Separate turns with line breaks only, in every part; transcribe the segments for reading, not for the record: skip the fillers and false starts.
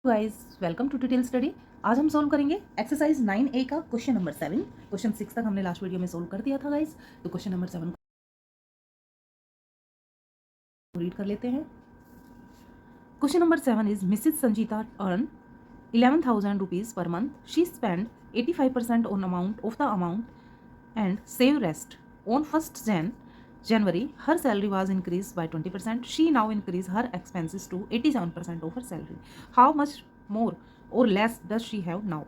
Guys, welcome to detail study. आज हम solve करेंगे एक्सरसाइज 9A का क्वेश्चन नंबर 7। क्वेश्चन 6 तक हमने लास्ट वीडियो में सोल्व कर दिया था गाइस। तो क्वेश्चन नंबर 7 को रीड कर लेते हैं। Question number 7 is Mrs Sanjita earn 11,000 rupees per month. She spent 85% on amount of the amount and save rest. On 1st January, her salary was increased by 20%. She now increased her expenses to 87% of her salary. How much more or less does she have now?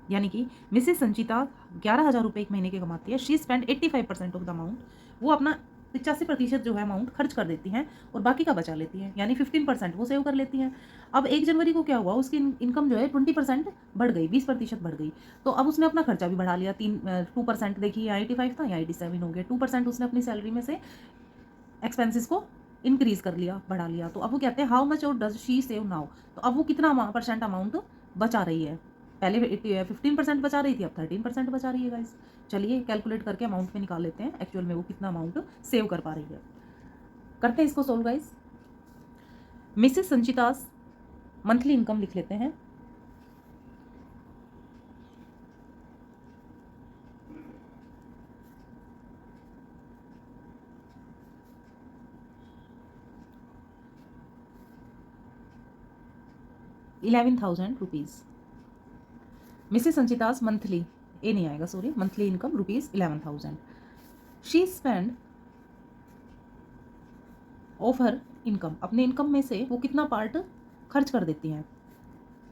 यानी कि Mrs संचिता 11,000 रुपये एक महीने के कमाती है। She spend 85% of the amount, वो अपना 85% जो है अमाउंट खर्च कर देती हैं और बाकी का बचा लेती हैं, यानी 15% वो सेव कर लेती हैं। अब 1 जनवरी को क्या हुआ, उसकी इनकम जो है 20% बढ़ गई, 20% बढ़ गई। तो अब उसने अपना खर्चा भी बढ़ा लिया। 2% देखिए, यहाँ 85 था, यहाँ 87 हो गया। 2% उसने अपनी सैलरी में से एक्सपेंसेस को इंक्रीज कर लिया, बढ़ा लिया। तो अब वो कहते हैं हाउ मच और डज शी सेव नाउ। तो अब वो कितना % अमाउंट बचा रही है। पहले 15% बचा रही थी, अब 13% बचा रही है गाइस। चलिए कैलकुलेट करके अमाउंट में निकाल लेते हैं एक्चुअल में वो कितना अमाउंट सेव कर पा रही है। करते हैं इसको solve guys. Mrs Sanchita's monthly income लिख लेते हैं। ₹11,000। मिसेस संचितास मंथली, ए नहीं आएगा sorry, monthly income ₹11,000। She spend of her income, अपने इनकम में से वो कितना पार्ट खर्च कर देती हैं।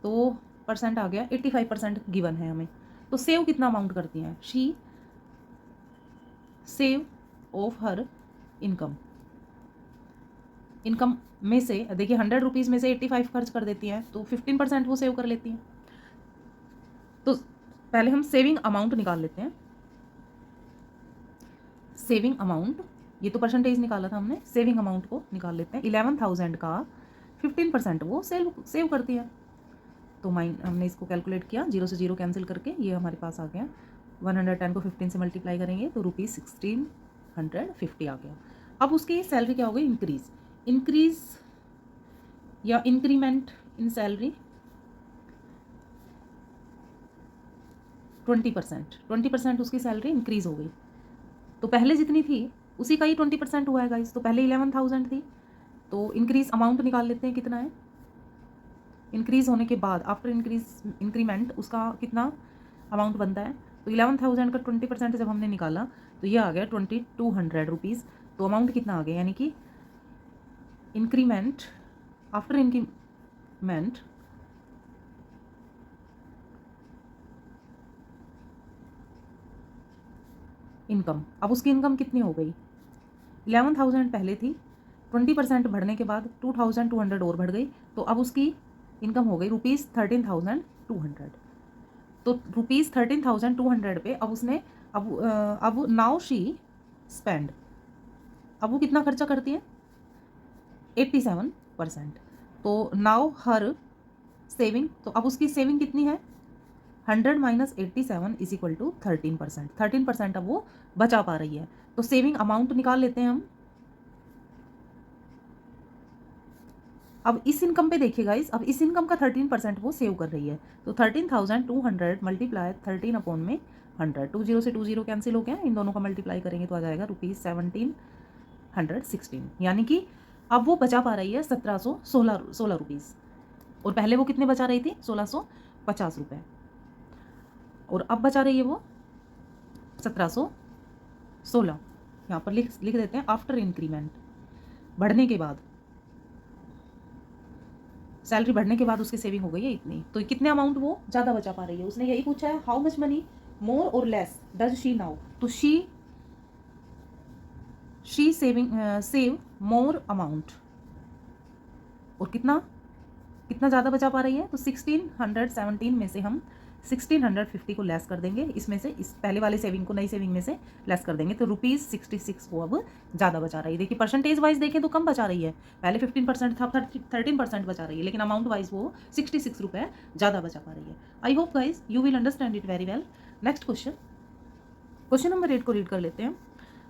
तो % आ गया 85% गिवन है हमें। तो सेव कितना अमाउंट करती हैं, she save of her income, income में से देखिए 100 रुपीज़ में से 85 खर्च कर देती हैं, तो 15% वो सेव कर लेती हैं। तो पहले हम सेविंग अमाउंट निकाल लेते हैं। सेविंग अमाउंट, ये तो परसेंटेज निकाला था हमने, सेविंग अमाउंट को निकाल लेते हैं। 11,000 का 15% वो सेव करती है। तो हमने इसको कैलकुलेट किया, 0 से 0 कैंसिल करके ये हमारे पास आ गया। 110 को 15 से मल्टीप्लाई करेंगे तो ₹1650 आ गया। अब उसकी सैलरी क्या हो गई, इंक्रीज या इंक्रीमेंट इन सैलरी 20% उसकी सैलरी इंक्रीज हो गई। तो पहले जितनी थी उसी का ही 20% हुआ है गाइस। तो पहले 11,000 थी, तो इंक्रीज अमाउंट निकाल लेते हैं कितना है। इंक्रीज होने के बाद आफ्टर इंक्रीमेंट उसका कितना अमाउंट बनता है। तो 11,000 का 20% जब हमने निकाला तो ये आ गया 2200 रुपीज़। तो अमाउंट कितना आ गया, यानी कि इंक्रीमेंट आफ्टर इंक्रीमेंट इनकम। अब उसकी इनकम कितनी हो गई, 11,000 पहले थी, 20% बढ़ने के बाद 2,200 और बढ़ गई। तो अब उसकी इनकम हो गई ₹13,200। तो ₹13,200 पे अब उसने अब नाउ शी स्पेंड, अब वो कितना खर्चा करती है, 87%। तो नाउ हर सेविंग, तो अब उसकी सेविंग कितनी है, 100 माइनस 87 इज इक्वल टू 13%। 13% अब वो बचा पा रही है। तो सेविंग अमाउंट निकाल लेते हैं हम। अब इस इनकम पे देखिए गाइस, अब इस इनकम का 13% वो सेव कर रही है। तो 13,200 मल्टीप्लाई 13 अपॉन में 100, 20 से 20 कैंसिल हो गया, इन दोनों का मल्टीप्लाई करेंगे तो आ जाएगा ₹1716। यानी कि अब वो बचा पा रही है 1716 रुपीज़, और पहले वो कितने बचा रही थी, 1650 रुपये, और अब बचा रही है वो 1716। यहाँ पर लिख देते हैं आफ्टर इंक्रीमेंट, बढ़ने के बाद, सैलरी बढ़ने के बाद उसकी सेविंग हो गई है इतनी। तो कितने अमाउंट वो ज़्यादा बचा पा रही है, उसने यही पूछा है हाउ मच मनी मोर और लेस डज शी नाउ। तो शी सेव मोर अमाउंट, और कितना कितना ज़्यादा बचा पा रही है। तो 1617 में से हम 1650 को लेस कर देंगे, इसमें से इस पहले वाले सेविंग को नई सेविंग में से लेस कर देंगे, तो ₹66 वो अब ज़्यादा बचा रही है। देखिए परसेंटेज वाइज देखें तो कम बचा रही है, पहले 15% था, 13% बचा रही है, लेकिन अमाउंट वाइज वो 66 रुपये ज़्यादा बचा पा रही है। I hope guys you will understand it very well. Next question, question number 8 को रीड कर लेते हैं।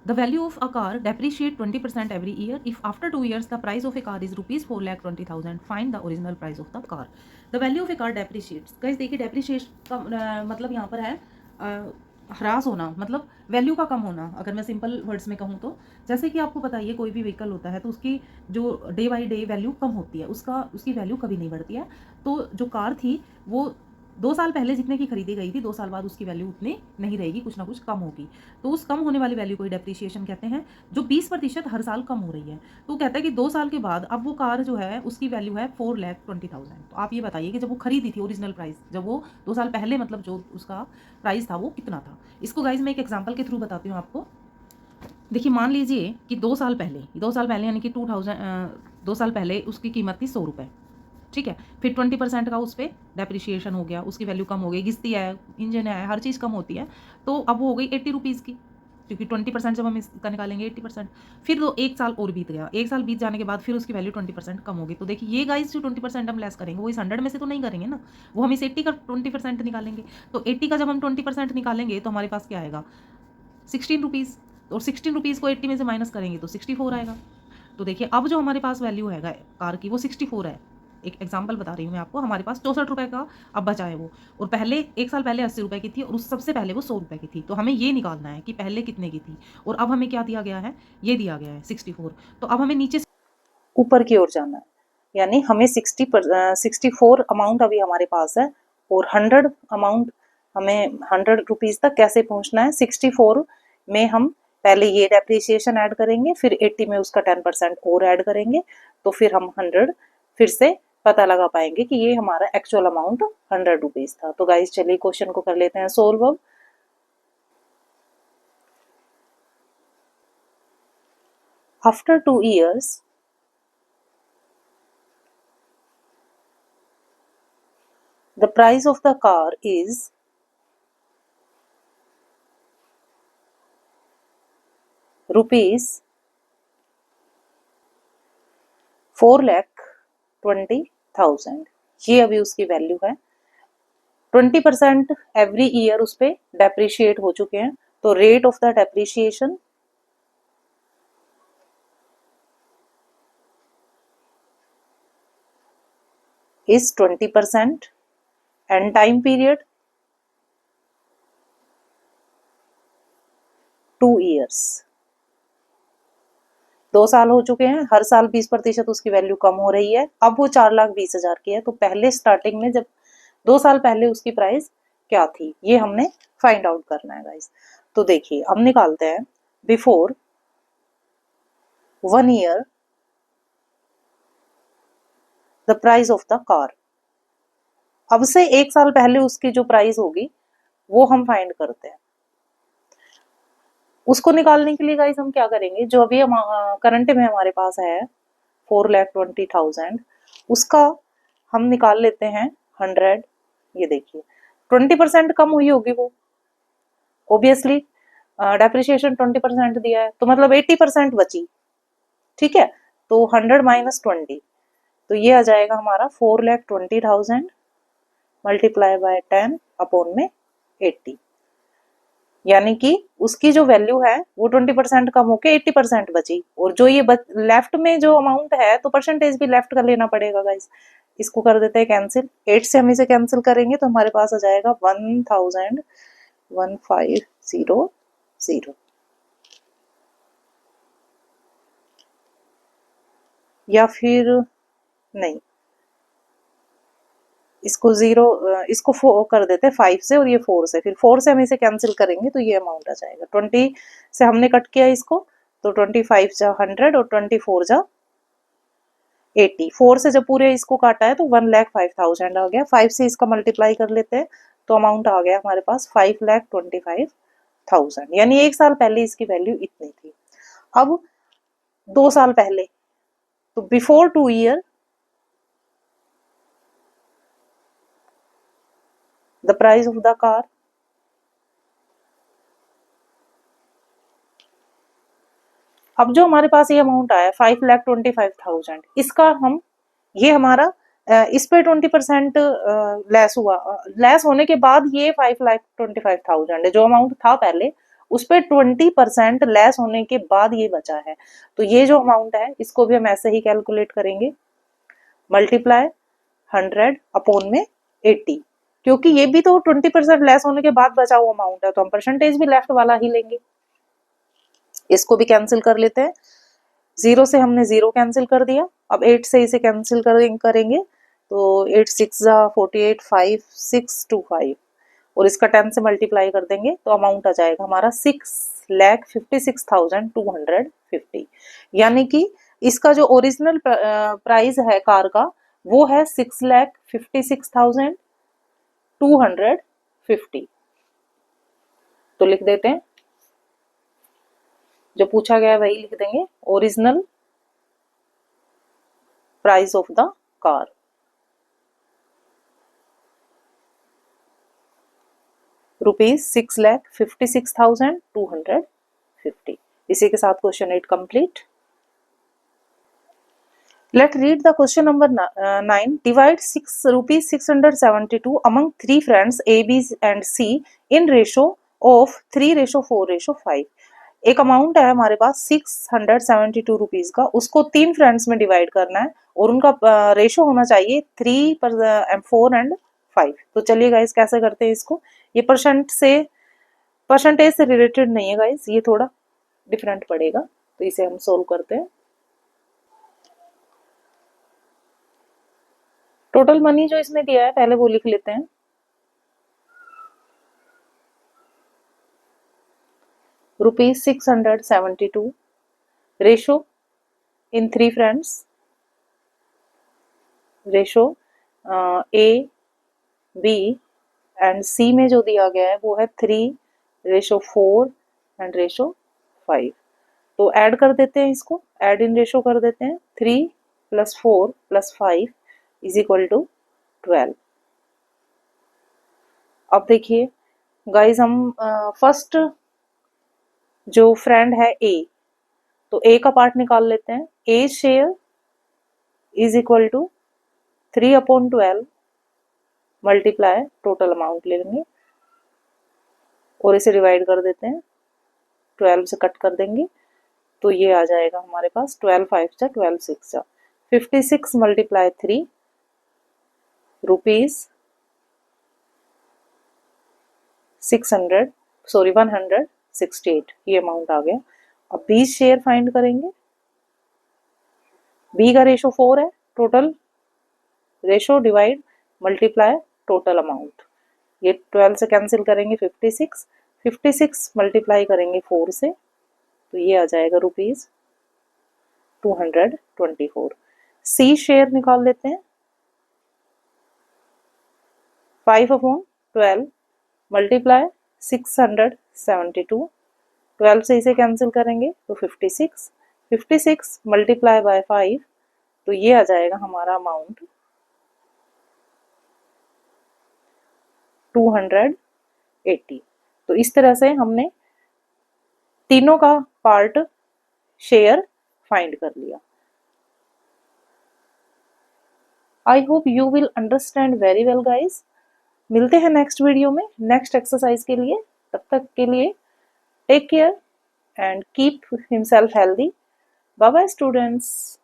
The value of a car depreciate 20% every year. If after 2 years the price of a car is rupees 4,20,000, find the original price of the car. The value of a car depreciates. Guys देखिए depreciate का मतलब यहाँ पर है ह्रास होना, मतलब value का कम होना। अगर मैं सिंपल वर्ड्स में कहूँ तो जैसे कि आपको पता ही है कोई भी व्हीकल होता है तो उसकी जो डे बाई डे वैल्यू कम होती है, उसकी वैल्यू कभी नहीं बढ़ती है। तो जो कार थी वो 2 साल पहले जितने की खरीदी गई थी 2 साल बाद उसकी वैल्यू उतनी नहीं रहेगी, कुछ ना कुछ कम होगी। तो उस कम होने वाली वैल्यू को ही डेप्रिसिएशन कहते हैं, जो 20% हर साल कम हो रही है। तो कहता है कि 2 साल के बाद अब वो कार जो है उसकी वैल्यू है 4,20,000। तो आप ये बताइए कि जब वो खरीदी थी ओरिजिनल प्राइस, जब वो 2 साल पहले मतलब जो उसका प्राइस था वो कितना था। इसको गाइज मैं एक एग्जाम्पल के थ्रू बताती हूँ आपको। देखिए मान लीजिए कि 2 साल पहले यानी कि 2 साल पहले उसकी कीमत थी 100 रुपये, ठीक है। फिर 20% का उस पर डेप्रिशिएशन हो गया, उसकी वैल्यू कम हो गई, घिसती है, इंजन है, हर चीज़ कम होती है। तो अब वो हो गई 80 रुपीज़ की, क्योंकि 20% जब हम इसका निकालेंगे 80%। फिर तो 1 साल और बीत गया, 1 साल बीत जाने के बाद फिर उसकी वैल्यू 20% कम होगी। तो देखिए ये गाइस जो 20% हम लेस करेंगे वो इस 100 में से तो नहीं करेंगे ना, वो हम इस 80 का 20% निकालेंगे। तो 80 का जब हम 20% निकालेंगे तो हमारे पास क्या आएगा 16 रुपीज़, और 16 रुपीज़ को 80 में से माइनस करेंगे तो 64 आएगा। तो देखिए अब जो हमारे पास वैल्यू है कार की वो 64 है। एक एग्जांपल बता रही हूँ मैं आपको, हमारे पास 64 रुपये का अब बचा है वो, और पहले 1 साल पहले 80 रुपये की थी और उस सबसे पहले वो 100 रुपये की थी। तो हमें ये निकालना है कि पहले कितने की थी और अब हमें क्या दिया गया है, ये दिया गया है 64। तो अब हमें नीचे ऊपर की ओर जाना है, यानी हमें 64 अमाउंट अभी हमारे पास है और 100 अमाउंट, हमें 100 रुपीज़ तक कैसे पहुंचना है। 64 में हम पहले ये डेप्रिसिएशन ऐड करेंगे, फिर 80 में उसका 10% और ऐड करेंगे, तो फिर हम 100 फिर से पता लगा पाएंगे कि ये हमारा एक्चुअल अमाउंट 100 रुपीज़ था। तो गाइस चलिए क्वेश्चन को कर लेते हैं सोल्व अब। After 2 years the price of the car is rupees 4,20,000। ये अभी उसकी वैल्यू है। 20% एवरी ईयर उस पर डेप्रिशिएट हो चुके हैं, तो rate of the depreciation is 20% and time period 2 years। 2 साल हो चुके हैं, हर साल 20% उसकी वैल्यू कम हो रही है। अब वो 4,20,000 की है। तो पहले स्टार्टिंग में जब 2 साल पहले उसकी प्राइस क्या थी ये हमने फाइंड आउट करना है गाइस। तो देखिए हम निकालते हैं before 1 year the price of the car. अब से 1 साल पहले उसकी जो प्राइस होगी वो हम फाइंड करते हैं। उसको निकालने के लिए गाइस हम क्या करेंगे, जो अभी हम करंट में हमारे पास है 4,20,000, उसका हम निकाल लेते हैं 100। ये देखिए 20% कम हुई होगी वो, ऑब्वियसली डेप्रिसिएशन 20% दिया है तो मतलब 80% बची, ठीक है। तो 100 माइनस 20, तो ये आ जाएगा हमारा 4,20,000 मल्टीप्लाई बाय 10 अपॉन में 80, यानी कि उसकी जो वैल्यू है वो 20% कम होके 80% बची। और जो ये लेफ्ट में जो अमाउंट है तो परसेंटेज भी लेफ्ट कर लेना पड़ेगा गाइस। इसको कर देते हैं कैंसिल, 8 से हम इसे कैंसिल करेंगे तो हमारे पास आ जाएगा 1,1500, या फिर नहीं, इसको 0 इसको 4 कर देते हैं 5 से और ये 4 से, फिर 4 से हम इसे कैंसिल करेंगे तो ये अमाउंट आ जाएगा। 20 से हमने कट किया इसको तो 25 जा 100 और 24 जा 80। 4 से जब पूरे इसको काटा है तो 1,05,000 आ गया। 5 से इसका मल्टीप्लाई कर लेते हैं तो अमाउंट आ गया हमारे पास 5,25,000, यानी 1 साल पहले इसकी वैल्यू इतनी थी। अब 2 साल पहले, तो before 2 year the price of the car, अब जो हमारे पास ये अमाउंट आया 5,25,000, इसका हम ये हमारा इस पे 20% लेस हुआ, लेस होने के बाद ये 5,25,000 है। जो अमाउंट था पहले उस पर 20% लेस होने के बाद ये बचा है। तो ये जो अमाउंट है इसको भी हम ऐसे ही कैलकुलेट करेंगे, मल्टीप्लाई 100 अपॉन में 80, क्योंकि ये भी तो 20% लेस होने के बाद बचा हुआ अमाउंट है, तो हम परसेंटेज भी लेफ्ट वाला ही लेंगे। इसको भी कैंसिल कर लेते हैं, 0 से हमने 0 कैंसिल कर दिया, अब 8 से इसे कैंसिल करेंगे तो 8 6 48 5 6 2 5 और इसका 10 से मल्टीप्लाई कर देंगे तो अमाउंट आ जाएगा हमारा 6,56,250, यानी कि इसका जो ओरिजिनल प्राइस है कार का वो है 6,56,250। तो लिख देते हैं, जो पूछा गया है वही लिख देंगे, original price of the car. ₹6,56,250। इसी के साथ question 8 complete. Let's read the question number 9. Divide ₹672 among 3 friends A, B and C in ratio of 3:4:5. एक अमाउंट है हमारे पास 672 रुपीज का, उसको 3 फ्रेंड्स में डिवाइड करना है और उनका रेशो होना चाहिए 3:4 and 5। तो चलिए गाइस कैसे करते हैं इसको, ये परसेंटेज से रिलेटेड नहीं है गाइस, ये थोड़ा डिफरेंट पड़ेगा, तो इसे हम सोल्व करते हैं। टोटल मनी जो इसमें दिया है पहले वो लिख लेते हैं, ₹672, ratio in 3 friends, ratio A, B and C में जो दिया गया है वो है 3:4 एंड रेशो 5। तो ऐड कर देते हैं, इसको ऐड इन रेशो कर देते हैं, 3 + 4 + 5 = 12। अब देखिए गाइज हम फर्स्ट जो फ्रेंड है A, तो A का पार्ट निकाल लेते हैं, A share = 3/12 multiply total amount ले लेंगे और इसे डिवाइड कर देते हैं, 12 से कट कर देंगे तो ये आ जाएगा हमारे पास 12 5 जा 12 6 जा 56 × 3 ₹168, ये अमाउंट आ गया। अब B शेयर फाइंड करेंगे, B का रेशो 4 है, total ratio divide multiply total amount, ये 12 से कैंसिल करेंगे 56 मल्टीप्लाई करेंगे 4 से तो ये आ जाएगा ₹224। C शेयर निकाल लेते हैं, 5/12 मल्टीप्लाई 672, 12 से इसे कैंसिल करेंगे तो 56 मल्टीप्लाई बाय 5 तो ये आ जाएगा हमारा अमाउंट 280। तो इस तरह से हमने तीनों का पार्ट शेयर फाइंड कर लिया। I hope you will understand very well guys. मिलते हैं नेक्स्ट वीडियो में नेक्स्ट एक्सरसाइज के लिए, तब तक के लिए take care and keep himself healthy. Bye bye students.